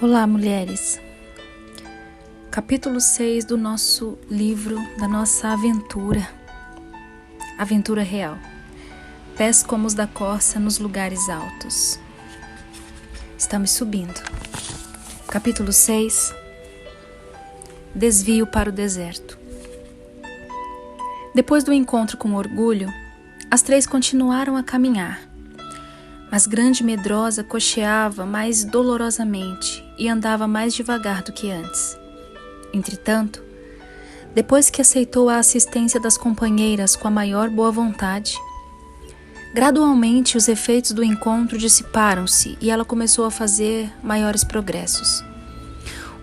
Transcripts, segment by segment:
Olá, mulheres. Capítulo 6 do nosso livro, da nossa aventura real. Pés como os da corça nos lugares altos. Estamos subindo. Capítulo 6. Desvio para o deserto. Depois do encontro com o orgulho, as três continuaram a caminhar. Mas Grande Medrosa cocheava mais dolorosamente e andava mais devagar do que antes. Entretanto, depois que aceitou a assistência das companheiras com a maior boa vontade, gradualmente os efeitos do encontro dissiparam-se e ela começou a fazer maiores progressos.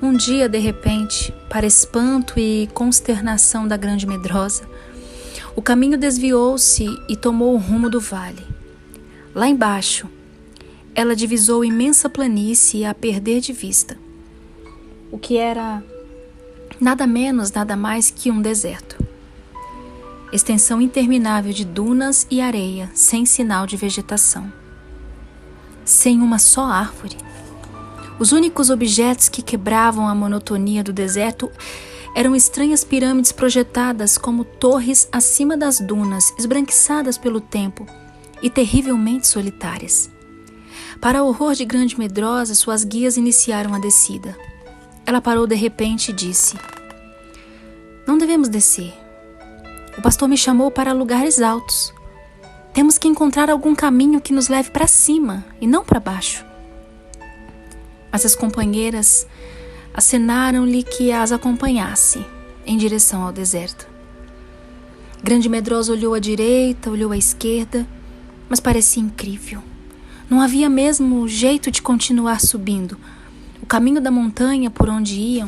Um dia, de repente, para espanto e consternação da Grande Medrosa, o caminho desviou-se e tomou o rumo do vale. Lá embaixo, ela divisou imensa planície a perder de vista, o que era nada menos, nada mais que um deserto. Extensão interminável de dunas e areia, sem sinal de vegetação. Sem uma só árvore. Os únicos objetos que quebravam a monotonia do deserto eram estranhas pirâmides projetadas como torres acima das dunas, esbranquiçadas pelo tempo e terrivelmente solitárias. Para o horror de Grande Medrosa, suas guias iniciaram a descida. Ela parou de repente e disse: "Não devemos descer. O pastor me chamou para lugares altos. Temos que encontrar algum caminho que nos leve para cima e não para baixo." Mas as companheiras acenaram-lhe que as acompanhasse em direção ao deserto. Grande Medrosa olhou à direita, olhou à esquerda, mas parecia incrível. Não havia mesmo jeito de continuar subindo. O caminho da montanha por onde iam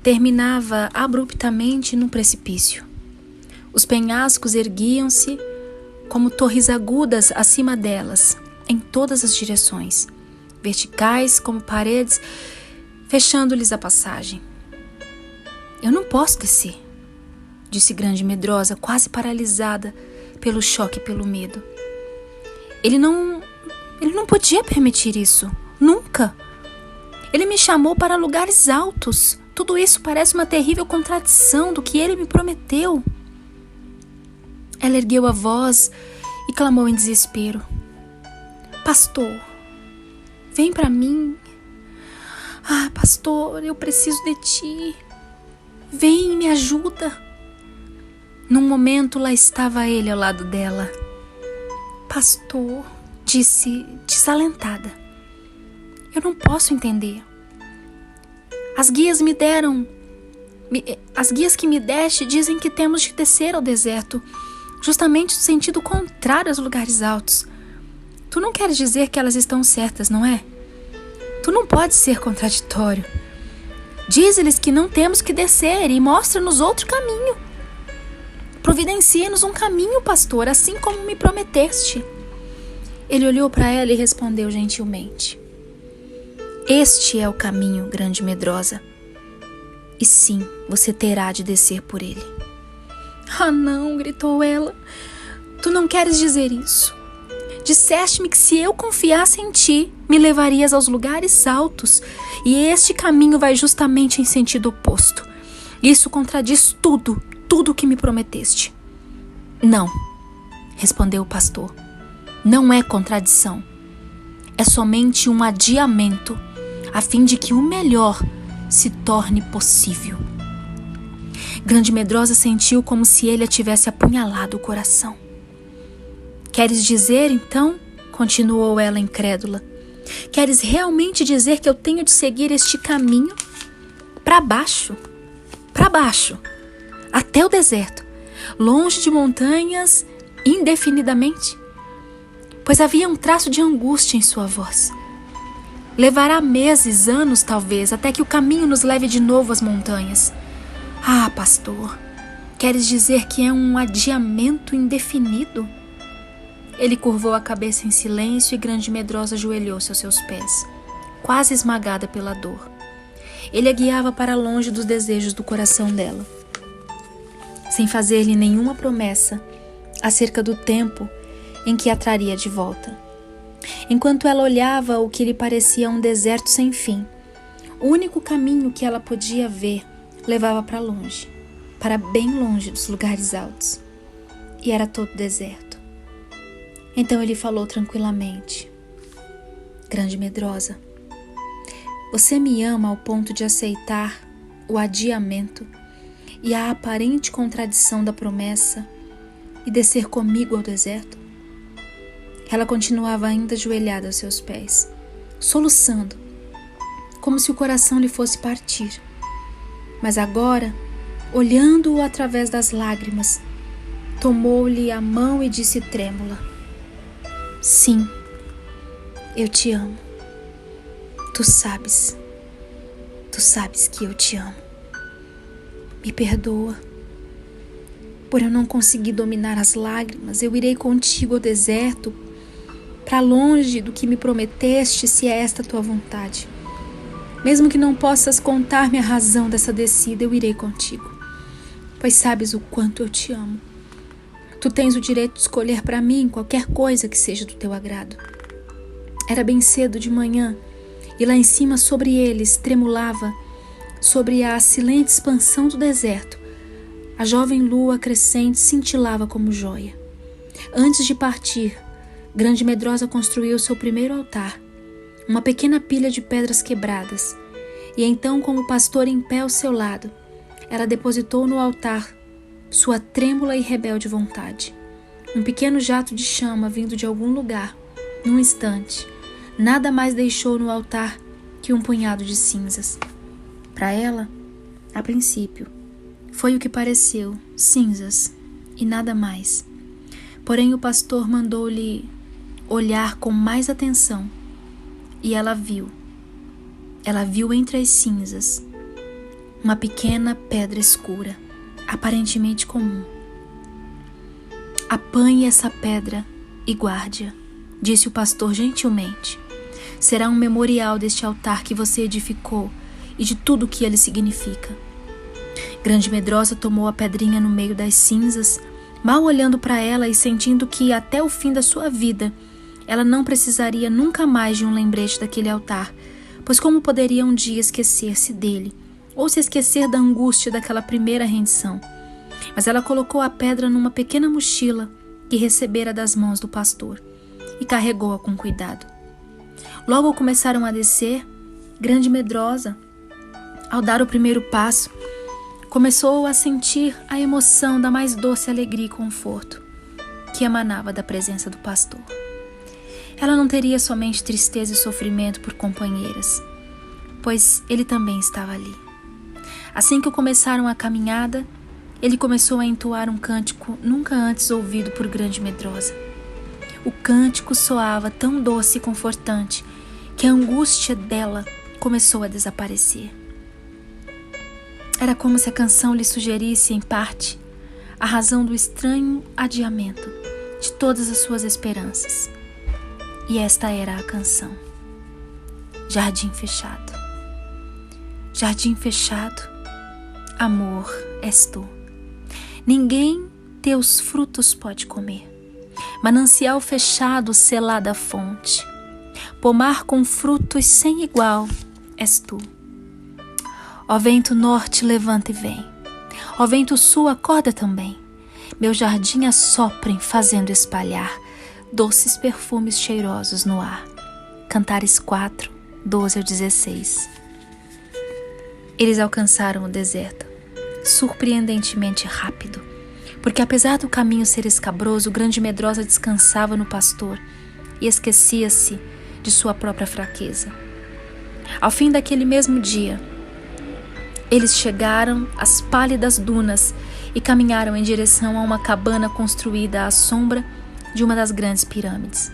terminava abruptamente num precipício. Os penhascos erguiam-se como torres agudas acima delas, em todas as direções, verticais como paredes, fechando-lhes a passagem. "Eu não posso descer", disse Grande Medrosa, quase paralisada pelo choque e pelo medo. Ele não podia permitir isso. Nunca. Ele me chamou para lugares altos. Tudo isso parece uma terrível contradição do que ele me prometeu. Ela ergueu a voz e clamou em desespero: "Pastor, vem para mim. Ah, pastor, eu preciso de ti. Vem e me ajuda." Num momento, lá estava ele ao lado dela. "Pastor", disse desalentada, "eu não posso entender. As guias que me deste dizem que temos de descer ao deserto, justamente no sentido contrário aos lugares altos. Tu não queres dizer que elas estão certas, não é? Tu não podes ser contraditório. Diz-lhes que não temos que descer e mostra-nos outro caminho. Providencia-nos um caminho, pastor, assim como me prometeste." Ele olhou para ela e respondeu gentilmente: "Este é o caminho, Grande Medrosa. E sim, você terá de descer por ele." "Ah, não", gritou ela. "Tu não queres dizer isso. Disseste-me que se eu confiasse em ti, me levarias aos lugares altos, e este caminho vai justamente em sentido oposto. Isso contradiz tudo o que me prometeste." "Não", respondeu o pastor. "Não é contradição. É somente um adiamento, a fim de que o melhor se torne possível." Grande Medrosa sentiu como se ele a tivesse apunhalado o coração. "Queres dizer, então", continuou ela incrédula, "queres realmente dizer que eu tenho de seguir este caminho para baixo, até o deserto, longe de montanhas, indefinidamente?" Pois havia um traço de angústia em sua voz. "Levará meses, anos talvez, até que o caminho nos leve de novo às montanhas." "Ah, pastor, queres dizer que é um adiamento indefinido?" Ele curvou a cabeça em silêncio e Grande Medrosa ajoelhou-se aos seus pés, quase esmagada pela dor. Ele a guiava para longe dos desejos do coração dela, sem fazer-lhe nenhuma promessa acerca do tempo em que a traria de volta. Enquanto ela olhava o que lhe parecia um deserto sem fim, O único caminho que ela podia ver levava para longe, para bem longe dos lugares altos. E era todo deserto. Então ele falou tranquilamente: Grande medrosa, você me ama ao ponto de aceitar o adiamento e a aparente contradição da promessa e descer comigo ao deserto? Ela continuava ainda ajoelhada aos seus pés, soluçando, como se o coração lhe fosse partir. Mas agora, olhando-o através das lágrimas, tomou-lhe a mão e disse trêmula: Sim, eu te amo. Tu sabes que eu te amo. Me perdoa. Por eu não conseguir dominar as lágrimas, eu irei contigo ao deserto, para longe do que me prometeste, se é esta tua vontade. Mesmo que não possas contar-me a razão dessa descida, eu irei contigo, pois sabes o quanto eu te amo. Tu tens o direito de escolher para mim qualquer coisa que seja do teu agrado. Era bem cedo de manhã, e lá em cima sobre eles tremulava, sobre a silente expansão do deserto, a jovem lua crescente cintilava como joia. Antes de partir, Grande Medrosa construiu seu primeiro altar, uma pequena pilha de pedras quebradas, e então, com o pastor em pé ao seu lado, ela depositou no altar sua trêmula e rebelde vontade. Um pequeno jato de chama vindo de algum lugar, num instante, nada mais deixou no altar que um punhado de cinzas. Para ela, a princípio, foi o que pareceu, cinzas e nada mais. Porém, o pastor mandou-lhe olhar com mais atenção e ela viu entre as cinzas uma pequena pedra escura, aparentemente comum. Apanhe essa pedra e guarde-a, disse o pastor gentilmente. Será um memorial deste altar que você edificou e de tudo o que ele significa. Grande Medrosa tomou a pedrinha no meio das cinzas, mal olhando para ela e sentindo que até o fim da sua vida ela não precisaria nunca mais de um lembrete daquele altar, pois como poderia um dia esquecer-se dele, ou se esquecer da angústia daquela primeira rendição? Mas ela colocou a pedra numa pequena mochila que recebera das mãos do pastor e carregou-a com cuidado. Logo começaram a descer. Grande Medrosa, ao dar o primeiro passo, começou a sentir a emoção da mais doce alegria e conforto que emanava da presença do pastor. Ela não teria somente tristeza e sofrimento por companheiras, pois ele também estava ali. Assim que começaram a caminhada, ele começou a entoar um cântico nunca antes ouvido por Grande Medrosa. O cântico soava tão doce e confortante que a angústia dela começou a desaparecer. Era como se a canção lhe sugerisse, em parte, a razão do estranho adiamento de todas as suas esperanças. E esta era a canção. Jardim fechado. Jardim fechado, amor és tu. Ninguém teus frutos pode comer. Manancial fechado, selada fonte. Pomar com frutos sem igual és tu. Ó vento norte, levanta e vem. Ó vento sul, acorda também. Meu jardim assoprem, fazendo espalhar doces perfumes cheirosos no ar. Cantares 4, 12-16. Eles alcançaram o deserto, surpreendentemente rápido, porque apesar do caminho ser escabroso, Grande Medrosa descansava no pastor e esquecia-se de sua própria fraqueza. Ao fim daquele mesmo dia, eles chegaram às pálidas dunas e caminharam em direção a uma cabana construída à sombra de uma das grandes pirâmides.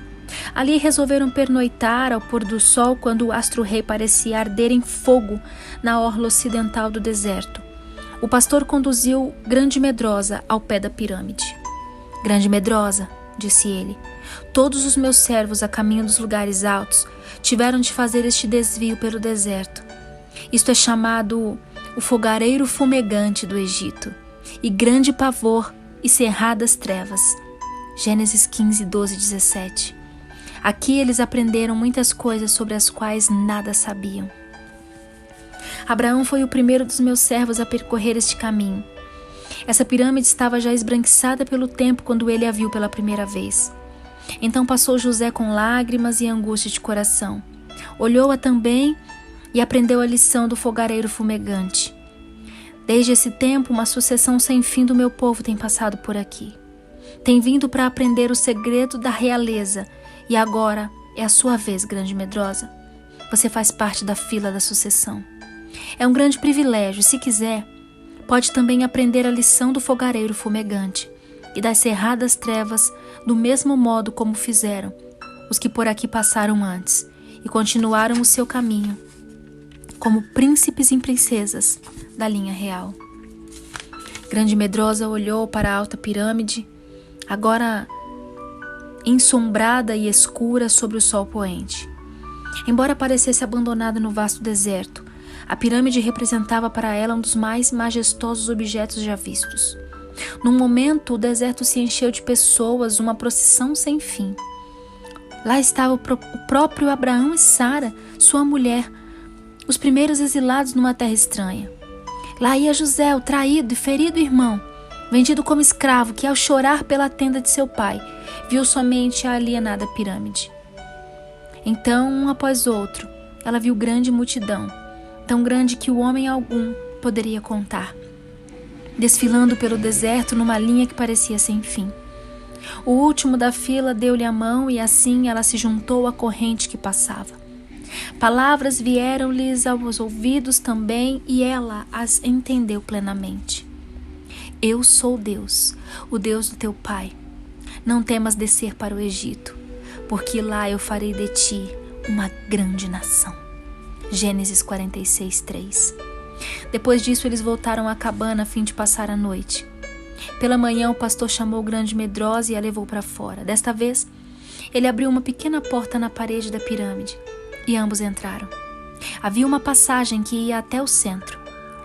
Ali resolveram pernoitar ao pôr do sol, quando o astro-rei parecia arder em fogo na orla ocidental do deserto. O pastor conduziu Grande Medrosa ao pé da pirâmide. Grande Medrosa, disse ele, todos os meus servos a caminho dos lugares altos tiveram de fazer este desvio pelo deserto. Isto é chamado o fogareiro fumegante do Egito, e grande pavor e cerradas trevas. Gênesis 15, 12-17. Aqui eles aprenderam muitas coisas sobre as quais nada sabiam. Abraão foi o primeiro dos meus servos a percorrer este caminho. Essa pirâmide estava já esbranquiçada pelo tempo quando ele a viu pela primeira vez. Então passou José com lágrimas e angústia de coração. Olhou-a também e aprendeu a lição do fogareiro fumegante. Desde esse tempo, uma sucessão sem fim do meu povo tem passado por aqui. Tem vindo para aprender o segredo da realeza, e agora é a sua vez, grande medrosa. Você faz parte da fila da sucessão. É um grande privilégio, se quiser, pode também aprender a lição do fogareiro fumegante e das cerradas trevas do mesmo modo como fizeram os que por aqui passaram antes e continuaram o seu caminho como príncipes e princesas da linha real. Grande medrosa olhou para a alta pirâmide, agora ensombrada e escura sobre o sol poente. Embora parecesse abandonada no vasto deserto, a pirâmide representava para ela um dos mais majestosos objetos já vistos. Num momento, o deserto se encheu de pessoas, uma procissão sem fim. Lá estava o próprio Abraão e Sara, sua mulher, os primeiros exilados numa terra estranha. Lá ia José, o traído e ferido irmão, vendido como escravo, que ao chorar pela tenda de seu pai, viu somente a alienada pirâmide. Então, um após outro, ela viu grande multidão, tão grande que o homem algum poderia contar, desfilando pelo deserto numa linha que parecia sem fim. O último da fila deu-lhe a mão e assim ela se juntou à corrente que passava. Palavras vieram-lhes aos ouvidos também e ela as entendeu plenamente. Eu sou Deus, o Deus do teu pai. Não temas descer para o Egito, porque lá eu farei de ti uma grande nação. Gênesis 46:3. Depois disso eles voltaram à cabana a fim de passar a noite. Pela manhã o pastor chamou grande medrosa e a levou para fora. Desta vez, ele abriu uma pequena porta na parede da pirâmide e ambos entraram. Havia uma passagem que ia até o centro,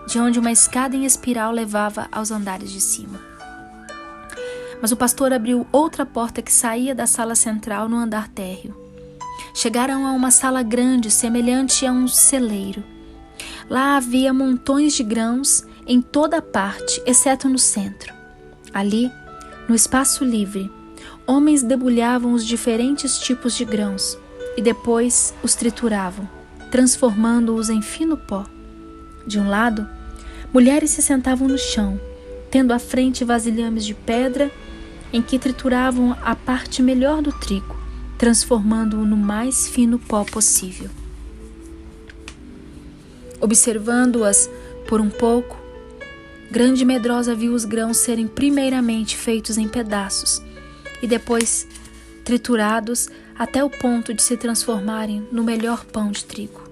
de onde uma escada em espiral levava aos andares de cima. Mas o pastor abriu outra porta que saía da sala central no andar térreo. Chegaram a uma sala grande, semelhante a um celeiro. Lá havia montões de grãos em toda a parte, exceto no centro. Ali, no espaço livre, homens debulhavam os diferentes tipos de grãos e depois os trituravam, transformando-os em fino pó. De um lado, mulheres se sentavam no chão, tendo à frente vasilhames de pedra em que trituravam a parte melhor do trigo, transformando-o no mais fino pó possível. Observando-as por um pouco, grande medrosa viu os grãos serem primeiramente feitos em pedaços e depois triturados até o ponto de se transformarem no melhor pão de trigo.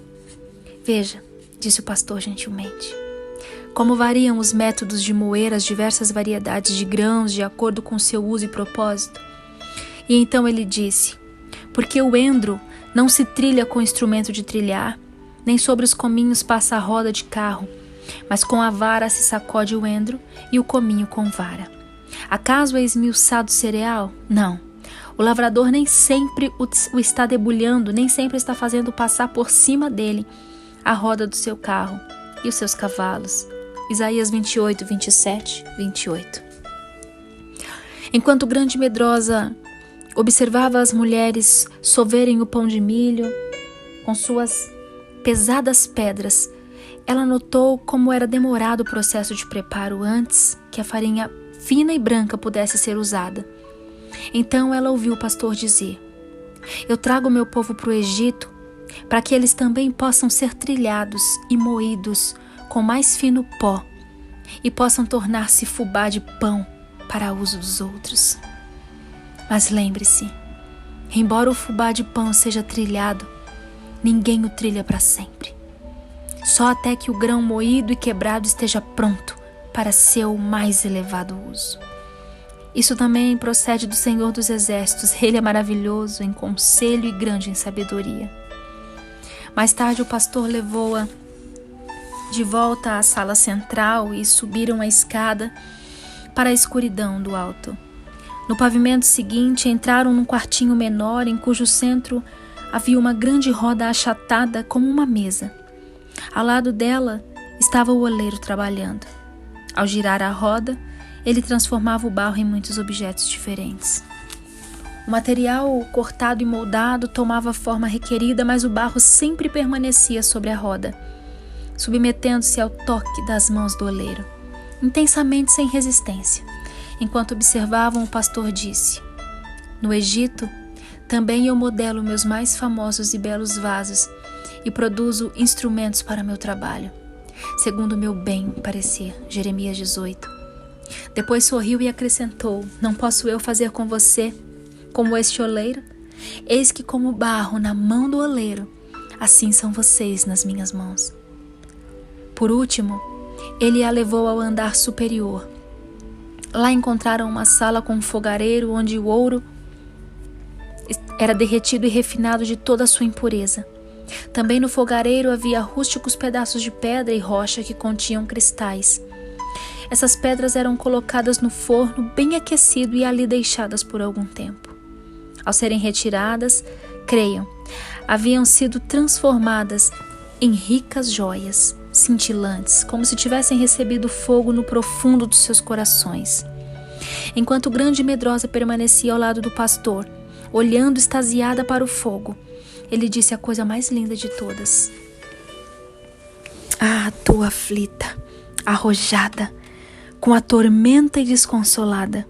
Veja, disse o pastor gentilmente, como variam os métodos de moer as diversas variedades de grãos de acordo com seu uso e propósito. E então ele disse, porque o endro não se trilha com instrumento de trilhar, nem sobre os cominhos passa a roda de carro, mas com a vara se sacode o endro e o cominho com vara. Acaso é esmiuçado o cereal? Não. O lavrador nem sempre o está debulhando, nem sempre está fazendo passar por cima dele a roda do seu carro e os seus cavalos. Isaías 28, 27, 28. Enquanto grande medrosa observava as mulheres soverem o pão de milho com suas pesadas pedras, ela notou como era demorado o processo de preparo antes que a farinha fina e branca pudesse ser usada. Então ela ouviu o pastor dizer, eu trago meu povo para o Egito para que eles também possam ser trilhados e moídos com mais fino pó e possam tornar-se fubá de pão para uso dos outros. Mas lembre-se, embora o fubá de pão seja trilhado, ninguém o trilha para sempre. Só até que o grão moído e quebrado esteja pronto para seu mais elevado uso. Isso também procede do Senhor dos Exércitos. Ele é maravilhoso em conselho e grande em sabedoria. Mais tarde o pastor levou-a de volta à sala central e subiram a escada para a escuridão do alto. No pavimento seguinte entraram num quartinho menor em cujo centro havia uma grande roda achatada como uma mesa. Ao lado dela estava o oleiro trabalhando. Ao girar a roda, ele transformava o barro em muitos objetos diferentes. O material cortado e moldado tomava a forma requerida, mas o barro sempre permanecia sobre a roda, submetendo-se ao toque das mãos do oleiro, intensamente sem resistência. Enquanto observavam, o pastor disse: no Egito, também eu modelo meus mais famosos e belos vasos e produzo instrumentos para meu trabalho, segundo meu bem parecer. Jeremias 18. Depois sorriu e acrescentou: não posso eu fazer com você como este oleiro? Eis que como barro na mão do oleiro, assim são vocês nas minhas mãos. Por último, ele a levou ao andar superior. Lá encontraram uma sala com um fogareiro onde o ouro era derretido e refinado de toda a sua impureza. Também no fogareiro havia rústicos pedaços de pedra e rocha que continham cristais. Essas pedras eram colocadas no forno bem aquecido e ali deixadas por algum tempo. Ao serem retiradas, creiam, haviam sido transformadas em ricas joias, cintilantes, como se tivessem recebido fogo no profundo dos seus corações. Enquanto grande e medrosa permanecia ao lado do pastor, olhando extasiada para o fogo, ele disse a coisa mais linda de todas: ah, tu aflita, arrojada, com a tormenta e desconsolada,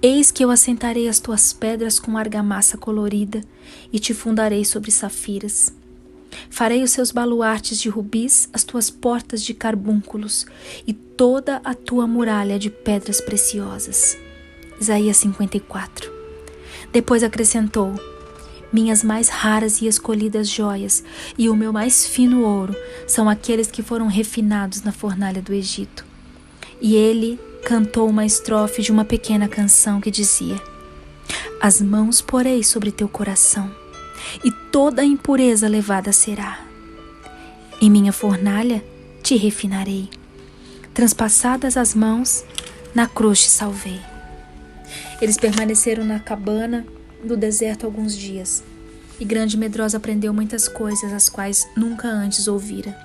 eis que eu assentarei as tuas pedras com argamassa colorida e te fundarei sobre safiras. Farei os seus baluartes de rubis, as tuas portas de carbúnculos e toda a tua muralha de pedras preciosas. Isaías 54. Depois acrescentou: minhas mais raras e escolhidas joias e o meu mais fino ouro são aqueles que foram refinados na fornalha do Egito. E ele cantou uma estrofe de uma pequena canção que dizia: as mãos porei sobre teu coração, e toda a impureza levada será. Em minha fornalha te refinarei. Transpassadas as mãos, na cruz te salvei. Eles permaneceram na cabana do deserto alguns dias, e grande e medrosa aprendeu muitas coisas as quais nunca antes ouvira.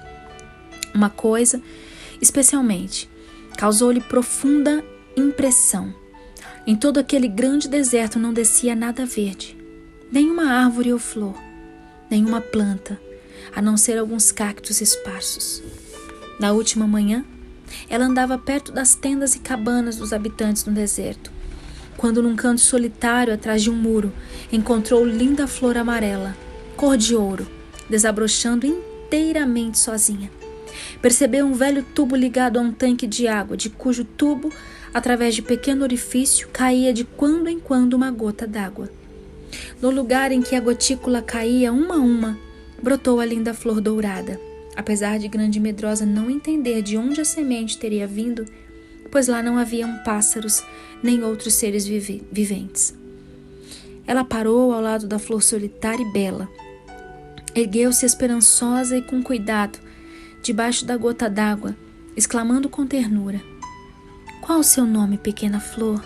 Uma coisa, especialmente, causou-lhe profunda impressão. Em todo aquele grande deserto não descia nada verde, nenhuma árvore ou flor, nenhuma planta, a não ser alguns cactos esparsos. Na última manhã, ela andava perto das tendas e cabanas dos habitantes do deserto, quando num canto solitário atrás de um muro, encontrou linda flor amarela, cor de ouro, desabrochando inteiramente sozinha. Percebeu um velho tubo ligado a um tanque de água, de cujo tubo, através de pequeno orifício, caía de quando em quando uma gota d'água. No lugar em que a gotícula caía uma a uma, brotou a linda flor dourada. Apesar de grande e medrosa não entender de onde a semente teria vindo, pois lá não haviam pássaros nem outros seres viventes. Ela parou ao lado da flor solitária e bela. Ergueu-se esperançosa e com cuidado, debaixo da gota d'água, exclamando com ternura: qual o seu nome, pequena flor?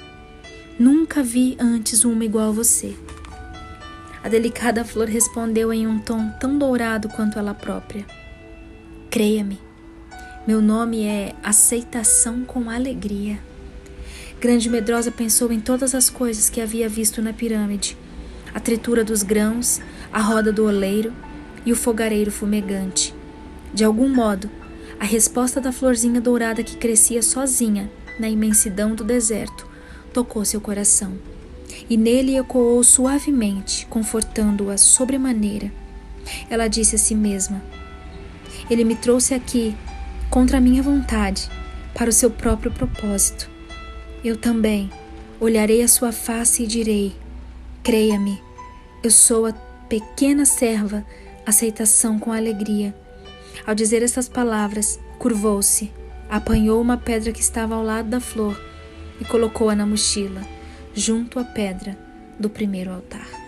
Nunca vi antes uma igual a você. A delicada flor respondeu em um tom tão dourado quanto ela própria: creia-me, meu nome é Aceitação com Alegria. Grande e medrosa pensou em todas as coisas que havia visto na pirâmide: a tritura dos grãos, a roda do oleiro e o fogareiro fumegante. De algum modo, a resposta da florzinha dourada que crescia sozinha na imensidão do deserto tocou seu coração, e nele ecoou suavemente, confortando-a sobremaneira. Ela disse a si mesma: ele me trouxe aqui contra a minha vontade, para o seu próprio propósito. Eu também olharei a sua face e direi: creia-me, eu sou a pequena serva Aceitação com Alegria. Ao dizer estas palavras, curvou-se, apanhou uma pedra que estava ao lado da flor e colocou-a na mochila, junto à pedra do primeiro altar.